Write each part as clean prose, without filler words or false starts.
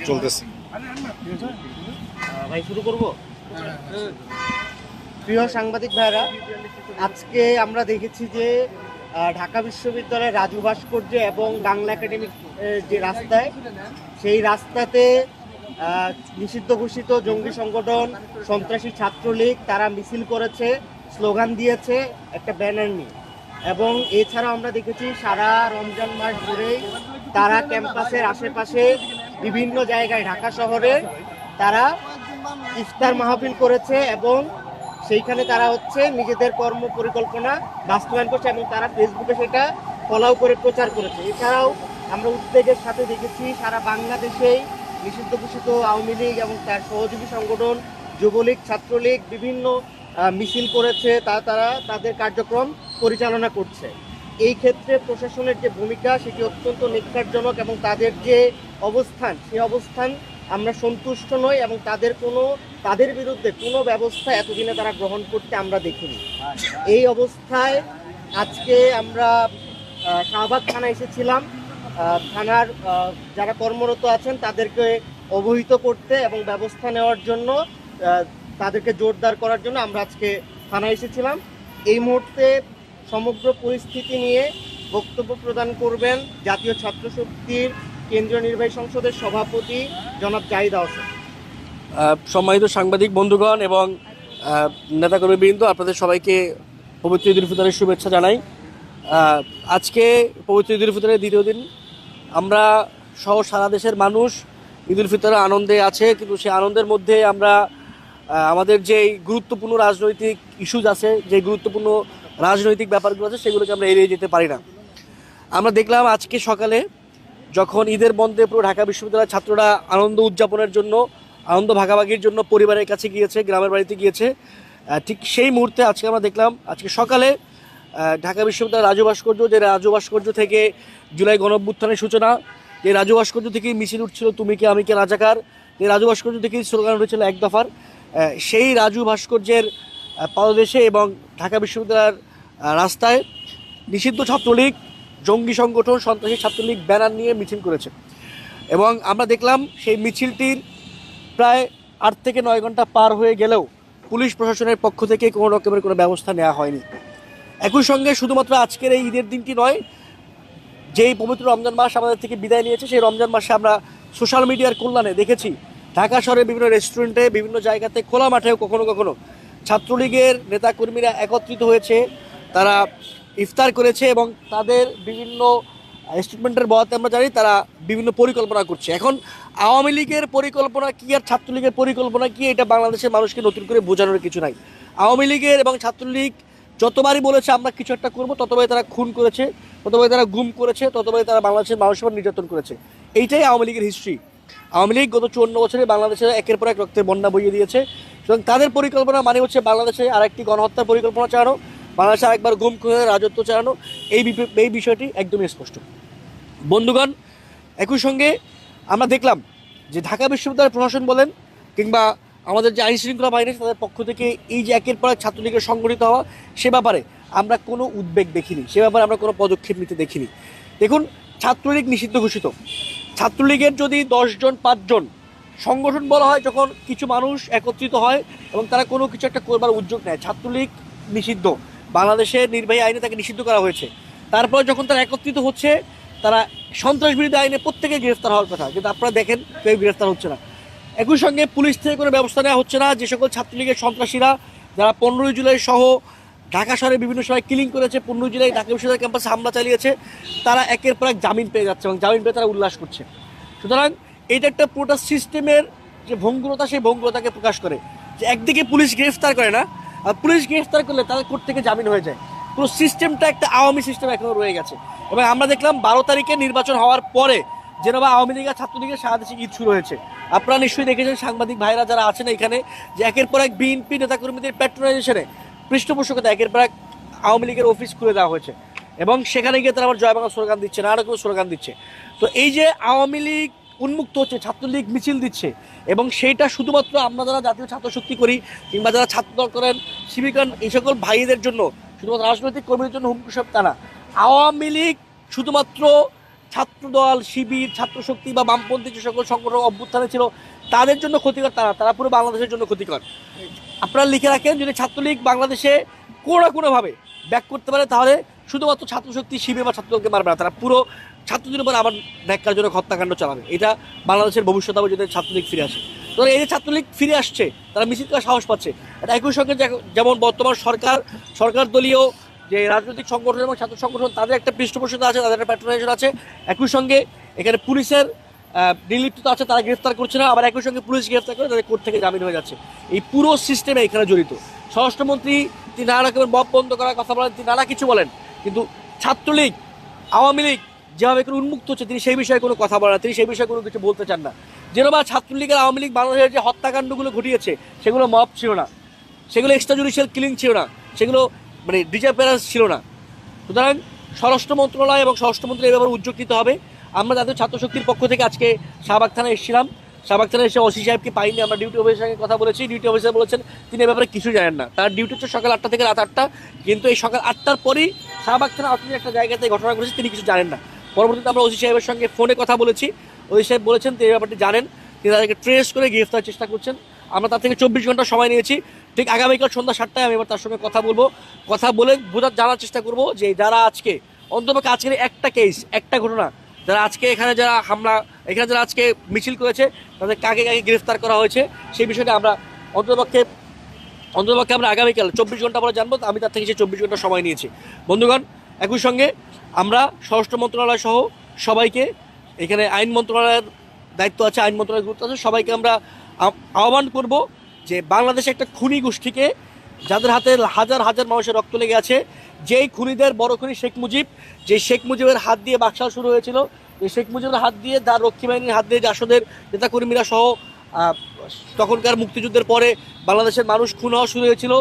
চলতেছে ভাই শুরু করবো। প্রিয় সাংবাদিক ভাইরা, আজকে আমরা দেখেছি যে ঢাকা বিশ্ববিদ্যালয়ের রাজু ভাস্কর্য এবং বাংলা একাডেমিক যে রাস্তায়, সেই রাস্তাতে নিষিদ্ধ ঘোষিত জঙ্গি সংগঠন সন্ত্রাসী ছাত্রলীগ তারা মিছিল করেছে, স্লোগান দিয়েছে একটা ব্যানার নিয়ে। এবং এছাড়াও আমরা দেখেছি সারা রমজান মাস ধরেই তারা ক্যাম্পাসের আশেপাশে বিভিন্ন জায়গায় ঢাকা শহরে তারা ইফতার মাহফিল করেছে এবং সেইখানে তারা নিজেদের কর্ম পরিকল্পনা বাস্তবায়ন করছে এবং তারা ফেসবুকে সেটা ফলো করে প্রচার করেছে। এছাড়াও আমরা উদ্বেগের সাথে দেখেছি সারা বাংলাদেশেই নিষিদ্ধ ঘোষিত আওয়ামী লীগ এবং তার সহযোগী সংগঠন যুবলীগ, ছাত্রলীগ বিভিন্ন মিছিল করেছে, তারা তাদের কার্যক্রম পরিচালনা করছে। এই ক্ষেত্রে প্রশাসনের যে ভূমিকা সেটি অত্যন্ত নিখারজনক এবং তাদের যে অবস্থান, সেই অবস্থান আমরা সন্তুষ্ট নই এবং তাদের বিরুদ্ধে কোনো ব্যবস্থা এতদিনে তারা গ্রহণ করতে আমরা দেখিনি। এই অবস্থায় আজকে আমরা শাহবাগ থানায় এসেছিলাম, থানার যারা কর্মরত আছেন তাদেরকে অবহিত করতে এবং ব্যবস্থা নেওয়ার জন্য, তাদেরকে জোরদার করার জন্য আমরা আজকে থানায় এসেছিলাম। এই মুহূর্তে সমগ্র পরিস্থিতি নিয়ে বক্তব্য প্রদান করবেন জাতীয় ছাত্র শক্তির কেন্দ্রীয় নির্বাহী সংসদের সভাপতি জনাব জাহিদ হোসেন। সম্মানিত সাংবাদিক বন্ধুগণ এবং নেতাকর্মীবৃন্দ, আপনাদের সবাইকে পবিত্র ঈদুল ফিতরের শুভেচ্ছা জানাই। আজকে পবিত্র ঈদুল ফিতরের দ্বিতীয় দিন, আমরা সহ সারা দেশের মানুষ ঈদুল ফিতরের আনন্দে আছে, কিন্তু সেই আনন্দের মধ্যে আমরা আমাদের যে গুরুত্বপূর্ণ রাজনৈতিক ইস্যুজ আছে, যে গুরুত্বপূর্ণ রাজনৈতিক ব্যাপারগুলো আছে, সেগুলোকে আমরা এড়িয়ে যেতে পারি না। আমরা দেখলাম আজকে সকালে যখন ঈদের বন্ধে পুরো ঢাকা বিশ্ববিদ্যালয়ের ছাত্ররা আনন্দ উদযাপনের জন্য, আনন্দ ভাগাভাগির জন্য পরিবারের কাছে গিয়েছে, গ্রামের বাড়িতে গিয়েছে, ঠিক সেই মুহূর্তে আজকে আমরা দেখলাম আজকে সকালে ঢাকা বিশ্ববিদ্যালয়ের রাজু ভাস্কর্য, যে রাজু ভাস্কর্য থেকে জুলাই গণঅভ্যুত্থানের সূচনা, যে রাজু ভাস্কর্য থেকেই মিছিল উঠছিল তুমি কে আমি কে রাজাকার, যে রাজু ভাস্কর্য থেকেই স্লোগান উঠেছিল এক দফার, সেই রাজু ভাস্কর্যের পাদদেশে এবং ঢাকা বিশ্ববিদ্যালয়ের রাস্তায় নিষিদ্ধ ছাত্রলীগ, জঙ্গি সংগঠন সন্ত্রাসী ছাত্রলীগ ব্যানার নিয়ে মিছিল করেছে। এবং আমরা দেখলাম সেই মিছিলটির প্রায় 8 থেকে 9 ঘন্টা পার হয়ে গেলেও পুলিশ প্রশাসনের পক্ষ থেকে কোনো রকমের কোনো ব্যবস্থা নেওয়া হয়নি। একই সঙ্গে শুধুমাত্র আজকের এই ঈদের দিনটি নয়, যেই পবিত্র রমজান মাস আমাদের থেকে বিদায় নিয়েছে, সেই রমজান মাসে আমরা সোশ্যাল মিডিয়ার কল্যাণে দেখেছি ঢাকা শহরের বিভিন্ন রেস্টুরেন্টে, বিভিন্ন জায়গাতে, খোলা মাঠেও কখনো কখনো ছাত্রলীগের নেতাকর্মীরা একত্রিত হয়েছে, তারা ইফতার করেছে এবং তাদের বিভিন্ন স্টেটমেন্টের বয়াতে আমরা জানি তারা বিভিন্ন পরিকল্পনা করছে। এখন আওয়ামী লীগের পরিকল্পনা কী আর ছাত্রলীগের পরিকল্পনা কী, এটা বাংলাদেশের মানুষকে নতুন করে বোঝানোর কিছু নাই। আওয়ামী লীগের এবং ছাত্রলীগ যতবারই বলেছে আমরা কিছু একটা করবো, ততবারই তারা খুন করেছে, ততবারই তারা গুম করেছে, ততবারই তারা বাংলাদেশের মানুষের উপর নির্যাতন করেছে। এইটাই আওয়ামী লীগের হিস্ট্রি। আওয়ামী লীগ গত 54 বছরে বাংলাদেশে একের পর এক রক্তের বন্যা বইয়ে দিয়েছে এবং তাদের পরিকল্পনা মানে হচ্ছে বাংলাদেশে আরেকটি গণহত্যার পরিকল্পনা চালানো, বাংলাদেশে আরেকবার গুম করে রাজত্ব চালানো। এই বিষয়টি একদমই স্পষ্ট বন্ধুগণ। একই সঙ্গে আমরা দেখলাম যে ঢাকা বিশ্ববিদ্যালয়ের প্রশাসন বলেন কিংবা আমাদের যে আইনশৃঙ্খলা বাহিনী, তাদের পক্ষ থেকে এই যে একের পর এক ছাত্রলীগের সংগঠিত হওয়া, সে ব্যাপারে আমরা কোনো উদ্বেগ দেখিনি, সে ব্যাপারে আমরা কোনো পদক্ষেপ নিতে দেখিনি। দেখুন, ছাত্রলীগ নিষিদ্ধ ঘোষিত, ছাত্রলীগের যদি 10 জন 5 জন সংগঠন বলা হয়, যখন কিছু মানুষ একত্রিত হয় এবং তারা কোনো কিছু একটা করবার উদ্যোগ নেয়, ছাত্রলীগ নিষিদ্ধ, বাংলাদেশের নির্বাহী আইনে তাকে নিষিদ্ধ করা হয়েছে। তারপর যখন তারা একত্রিত হচ্ছে, তারা সন্ত্রাস বিরোধী আইনে প্রত্যেকে গ্রেফতার হওয়ার কথা, কিন্তু আপনারা দেখেন কেউ গ্রেফতার হচ্ছে না। একই সঙ্গে পুলিশ থেকে কোনো ব্যবস্থা নেওয়া হচ্ছে না। যে সকল ছাত্রলীগের সন্ত্রাসীরা যারা 15 জুলাই সহ ঢাকা শহরে বিভিন্ন সময় কিলিং করেছে, 15 জুলাই ঢাকা বিশ্ববিদ্যালয় ক্যাম্পাসে হামলা চালিয়েছে, তারা একের পর এক জামিন পেয়ে যাচ্ছে এবং জামিন পেয়ে তারা উল্লাস করছে। সুতরাং এটা একটা পুরোটা সিস্টেমের যে ভঙ্গুরতা, সেই ভঙ্গুরতাকে প্রকাশ করে যে একদিকে পুলিশ গ্রেফতার করে না, আর পুলিশ গ্রেফতার করলে তাদের কোর্ট থেকে জামিন হয়ে যায়। পুরো সিস্টেমটা একটা আওয়ামী সিস্টেম এখনও রয়ে গেছে। এবং আমরা দেখলাম 12 তারিখে নির্বাচন হওয়ার পরে যেন আওয়ামী লীগ আর ছাত্রলীগের সারা দেশে ঈদ শুরু হয়েছে। আপনারা নিশ্চয়ই দেখেছেন, সাংবাদিক ভাইরা যারা আছেন এখানে, যে একের পর এক বিএনপি নেতাকর্মীদের প্যাট্রোনাইজেশনে, পৃষ্ঠপোষকতা একের পর এক আওয়ামী লীগের অফিস খুলে দেওয়া হয়েছে এবং সেখানে গিয়ে তারা আবার জয় বাংলা স্লোগান দিচ্ছে, নানা রকম স্লোগান দিচ্ছে। তো এই যে আওয়ামী লীগ উন্মুক্ত হচ্ছে, ছাত্রলীগ মিছিল দিচ্ছে, এবং সেইটা শুধুমাত্র আমরা যারা জাতীয় ছাত্র শক্তি করি কিংবা যারা ছাত্রদল করেন, শিবির করেন, এই সকল ভাইদের জন্য, শুধুমাত্র রাজনৈতিক কর্মীদের জন্য হুমকি সব তা না। আওয়ামী লীগ শুধুমাত্র ছাত্রদল, শিবির, ছাত্র শক্তি বা বামপন্থী যে সকল সংগঠন অভ্যুত্থানে ছিল তাদের জন্য ক্ষতিকর, তারা পুরো বাংলাদেশের জন্য ক্ষতিকর। আপনারা লিখে রাখেন, যদি ছাত্রলীগ বাংলাদেশে কোনো না কোনোভাবে ব্যাক করতে পারে তাহলে শুধুমাত্র ছাত্রশক্তি, শিবির বা ছাত্রদলকে মারবে না, তারা পুরো ছাত্রদের উপর আবার ন্যাক্কারজনক হত্যাকাণ্ড চালাবে। এটা বাংলাদেশের ভবিষ্যৎ হবে যদি ছাত্রলীগ ফিরে আসে। তো এই যে ছাত্রলীগ ফিরে আসছে, তারা মিছিল করার সাহস পাচ্ছে। এটা একই সঙ্গে যেমন বর্তমান সরকার দলীয় যে রাজনৈতিক সংগঠন এবং ছাত্র সংগঠন, তাদের একটা পৃষ্ঠপোষকতা আছে, তাদের একটা প্যাট্রোনাইজেশন আছে। একই সঙ্গে এখানে পুলিশের নির্লিপ্ততা আছে, তারা গ্রেফতার করছে না, আবার একই সঙ্গে পুলিশ গ্রেফতার করে তাদের কোর্ট থেকে জামিন হয়ে যাচ্ছে। এই পুরো সিস্টেমে এখানে জড়িত। স্বরাষ্ট্রমন্ত্রী তিনি নানা রকমের মব বন্ধ করার কথা বলেন, তিনি নানা কিছু বলেন, কিন্তু ছাত্রলীগ, আওয়ামী লীগ যেভাবে করে উন্মুক্ত হচ্ছে তিনি সেই বিষয়ে কোনো কথা বলেন না, তিনি সেই বিষয়ে কোনো কিছু বলতে চান না। যেরকম ছাত্রলীগের আওয়ামী লীগ বাংলাদেশের যে হত্যাকাণ্ডগুলো ঘটিয়েছে সেগুলো মব ছিল না, সেগুলো এক্সট্রা জুডিশিয়াল কিলিং ছিল না, সেগুলো মানে ডিসঅ্যাপিয়ারেন্স ছিল না। সুতরাং স্বরাষ্ট্র মন্ত্রণালয় এবং স্বরাষ্ট্রমন্ত্রী এই ব্যাপারে উদ্যোগ নিতে হবে। আমরা জাতীয় ছাত্র শক্তির পক্ষ থেকে আজকে শাহবাগ থানায় এসেছিলাম। শাহবাগ থানায় এসে ওসি সাহেবকে পাইনি, আমরা ডিউটি অফিসারের সঙ্গে কথা বলেছি। ডিউটি অফিসার বলেছেন তিনি এ ব্যাপারে কিছু জানেন না, তার ডিউটি হচ্ছে সকাল 8টা থেকে রাত 8টা, কিন্তু এই সকাল 8টার পরই শাহবাগ থানা অথবা একটা জায়গাতে ঘটনা ঘটেছে, তিনি কিছু জানেন না। পরবর্তীতে আমরা ওসি সাহেবের সঙ্গে ফোনে কথা বলেছি, ওসি সাহেব বলেছেন তিনি এই ব্যাপারটি জানেন, তিনি তাদেরকে ট্রেস করে গ্রেফতার চেষ্টা করছেন। আমরা তার থেকে 24 ঘন্টা সময় নিয়েছি। ঠিক আগামীকাল সন্ধ্যা 7টায় আমি এবার তার সঙ্গে কথা বলবো, কথা বলে জানার চেষ্টা করব যে যারা আজকে অন্তত আজকের একটা কেস, একটা ঘটনা, যারা আজকে এখানে যারা যারা আজকে মিছিল করেছে তাদের কাকে গ্রেফতার করা হয়েছে সেই বিষয়টা আমরা অন্ততপক্ষে আমরা আগামীকাল 24 ঘন্টা পরে জানবো। আমি তার থেকে সেই 24 ঘন্টা সময় নিয়েছি। বন্ধুগণ, একই সঙ্গে আমরা স্বরাষ্ট্র মন্ত্রণালয় সহ সবাইকে, এখানে আইন মন্ত্রণালয়ের দায়িত্ব আছে, আইন মন্ত্রণালয়ের গুরুত্ব আছে, সবাইকে আমরা আহ্বান করব যে বাংলাদেশে একটা খুনি গোষ্ঠীকে, যাদের হাতে হাজার হাজার মানুষের রক্ত লেগে আছে, যেই খুনিদের বড় খুনি শেখ মুজিব, যে শেখ মুজিবের হাত দিয়ে বাকশাল শুরু হয়েছিল, এই শেখ মুজিবের হাত দিয়ে, তার রক্ষী বাহিনীর হাত দিয়ে জাসদের নেতাকর্মীরা সহ তখনকার মুক্তিযুদ্ধের পরে বাংলাদেশের মানুষ খুন হওয়া শুরু হয়েছিল,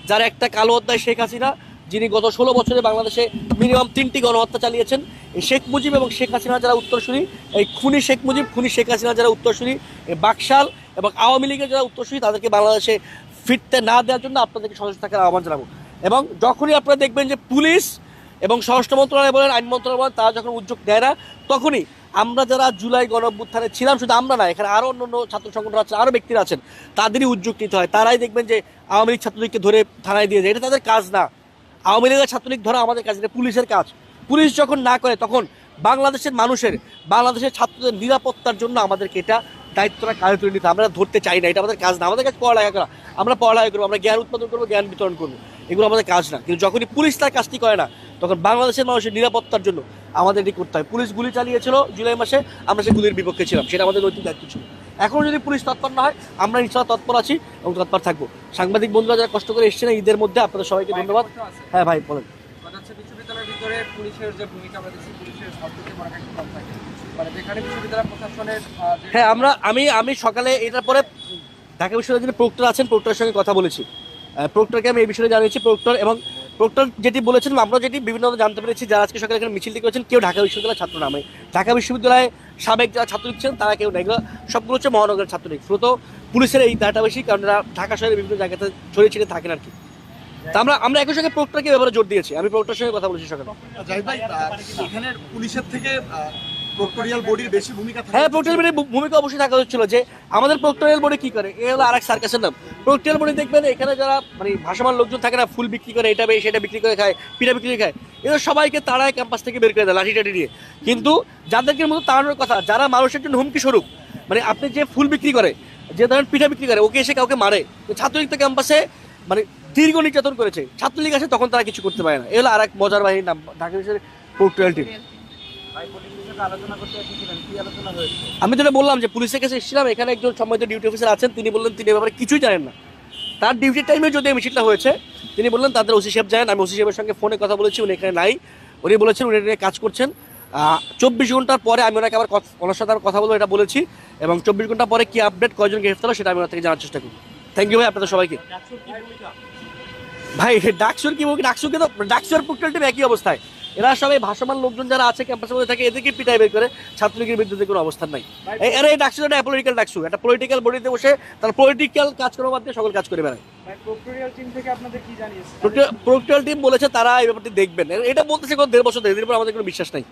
যার একটা কালো অধ্যায় শেখ হাসিনা, যিনি গত 16 বছরে বাংলাদেশে মিনিমাম 3টি গণহত্যা চালিয়েছেন। এই শেখ মুজিব এবং শেখ হাসিনা যারা উত্তরসূরি, এই খুনি শেখ মুজিব, খুনি শেখ হাসিনা যারা উত্তরসূরি, এই বাকশাল এবং আওয়ামী লীগের যারা উত্তরসূরি, তাদেরকে বাংলাদেশে ফিরতে না দেওয়ার জন্য আপনাদেরকে সচেতন থাকার আহ্বান জানাবো। এবং যখনই আপনারা দেখবেন যে পুলিশ এবং স্বরাষ্ট্র মন্ত্রণালয় বলেন, আইন মন্ত্রণালয় বলেন, তারা যখন উদ্যোগ দেয় না, তখনই আমরা যারা জুলাই গণঅভ্যুত্থানে ছিলাম, শুধু আমরা না, এখানে আরও অন্য ছাত্র সংগঠন আছেন, আরও ব্যক্তিরা আছেন, তাদেরই উদ্যোগ নিতে হয়। তারাই দেখবেন যে আওয়ামী লীগ ছাত্রলীগকে ধরে থানায় দিয়ে যায়, এটা তাদের কাজ না। আওয়ামী লীগের ছাত্রলীগ ধরা আমাদের কাজ, এটা পুলিশের কাজ। পুলিশ যখন না করে তখন বাংলাদেশের ছাত্রদের নিরাপত্তার জন্য আমাদেরকে এটা দায়িত্বটা কাজে তুলে নিতে, আমরা ধরতে চাই না, এটা আমাদের কাজ না। আমাদের কাছে পড়ালেখা করা, আমরা পড়ালেখা করবো, আমরা জ্ঞান উৎপাদন করবো, জ্ঞান বিতরণ করবো, এগুলো আমাদের কাজ না। কিন্তু যখনই পুলিশ তার কাজটি করে না, তখন বাংলাদেশের মানুষের নিরাপত্তার জন্য আমাদের এটি করতে হয়। পুলিশ গুলি চালিয়েছিল জুলাই মাসে, আমরা সেই গুলির বিপক্ষে ছিলাম, সেটা আমাদের নৈতিক দায়িত্ব ছিল। এখন যদি পুলিশ তৎপর না হয়, আমরা ইনশাআল্লাহ তৎপর আছি এবং তৎপর থাকবো। সাংবাদিক বন্ধুরা যারা কষ্ট করে এসছেন ঈদের মধ্যে, আপনাদের সবাইকে ধন্যবাদ। হ্যাঁ ভাই বলেন। বিশ্ববিদ্যালয়ের ভিতরে পুলিশের যে ভূমিকা আমরা দেখছি, পুলিশের সবচেয়ে বড় একটা কম থাকে, মানে যেখানে বিশ্ববিদ্যালয় প্রশাসনের হ্যাঁ, আমি সকালে এটার পরে ঢাকা বিশ্ববিদ্যালয়ের প্রক্টর আছেন, প্রক্টরের সঙ্গে কথা বলেছি। প্রক্টরকে আমি এই বিষয়ে জানিয়েছি। প্রক্টর যেটি বলেছেন, আমরা যেটি বিভিন্ন জানতে পেরেছি, যারা আজকে সকালে এখানে মিছিলটি করেছেন কেউ ঢাকা বিশ্ববিদ্যালয়ের ছাত্র নামে, ঢাকা বিশ্ববিদ্যালয়ে সাবেক যারা ছাত্রলীগ ছিলেন তারা কেউ নেই, এগুলো সবগুলো হচ্ছে মহানগরের ছাত্রলীগ। তো পুলিশের এই দায়টা বেশি, কারণ এরা ঢাকা শহরের বিভিন্ন জায়গাতে ছড়িয়ে ছিটিয়ে থাকেন আর কি। তা আমরা একই সঙ্গে প্রক্টরকে ব্যাপারে জোর দিয়েছি। আমি প্রক্টরের সঙ্গে কথা বলেছি সকালে। এখানে পুলিশের থেকে প্রক্টোরিয়াল বডির বেশি ভূমিকা থাকে। হ্যাঁ, প্রক্টোরিয়াল বডির ভূমিকা অবশ্যই থাকা হচ্ছিল। যে আমাদের প্রক্টোরিয়াল বডি কি করে, এ হলো আরেক সার্কাসের নাম। প্রক্টোরিয়াল বডি দেখবেন এখানে যারা মানে ভাসমান লোকজন থাকে না, ফুল বিক্রি করে, এটা সেটা বিক্রি করে খায়, পিঠা বিক্রি করে খায়, এদের সবাইকে তাড়ায় ক্যাম্পাস থেকে বের করে দেয় লাঠি টাঠি দিয়ে। কিন্তু যাদেরকে মতো তাড়ানোর কথা, যারা মানুষের জন্য হুমকি স্বরূপ, মানে আপনি যে ফুল বিক্রি করে, যে ধরেন পিঠা বিক্রি করে, ওকে এসে কাউকে মারে, ছাত্রলীগ তো ক্যাম্পাসে মানে দীর্ঘ নির্যাতন করেছে, ছাত্রলীগ আসে তখন তারা কিছু করতে পারে না। এ হলো আর এক মজার বাহিনীর নাম, ঢাকা বিশ্ববিদ্যালয়ের প্রক্টোরিয়াল টিম। আমি যেটা বললাম যে পুলিশের কাছে এসেছিলাম, এখানে একজন সম্মানিত ডিউটি অফিসার আছেন, তিনি বললেন তিনি ব্যাপারে কিছুই জানেন না। তার ডিউটির টাইমে যদি মিছিলটা হয়েছে, তিনি বললেন তাদের ওসি সাহেব জানেন। আমি ওসি সাহেবের সঙ্গে ফোনে কথা বলেছি, উনি এখানে নাই। উনি বলেছেন উনি এটা নিয়ে কাজ করছেন। 24 ঘন্টার পরে আমি ওনাকে আবার ওনার সাথে কথা বলবো, এটা বলেছি। এবং 24 ঘন্টা পরে কি আপডেট, কয়জন গ্রেফতার হলো, সেটা আমি ওনার থেকে জানার চেষ্টা করব। থ্যাংক ইউ ভাই, আপনাদের সবাইকে। ভাই ডাকসুর কি বলবো, ডাকসুকে তো ডাকসুর প্রক্টোরিয়াল টিম একই অবস্থায়। এরা সবাই ভাসমান লোকজন যারা আছে ক্যাম্পাসের মধ্যে থাকে এদেরকে পিটাই বের করে ছাত্রলীগের বিরুদ্ধে কোনো অবস্থান নাই। এরা এই ডাকসু একটা অ্যাপলিটিক্যাল ডাকসু, একটা পলিটিক্যাল বডিতে বসে তার পলিটিক্যাল কাজ করার মধ্যে সকল কাজ করে বেড়ায়। প্রক্টোরিয়াল টিম থেকে আপনাদের কি জানিয়েছে? প্রক্টোরিয়াল টিম বলেছে তারা এই ব্যাপারটি দেখবেন, এটা বলতেছে 1.5 বছর ধরে, এদের উপর আমাদের কোনো বিশ্বাস নাই।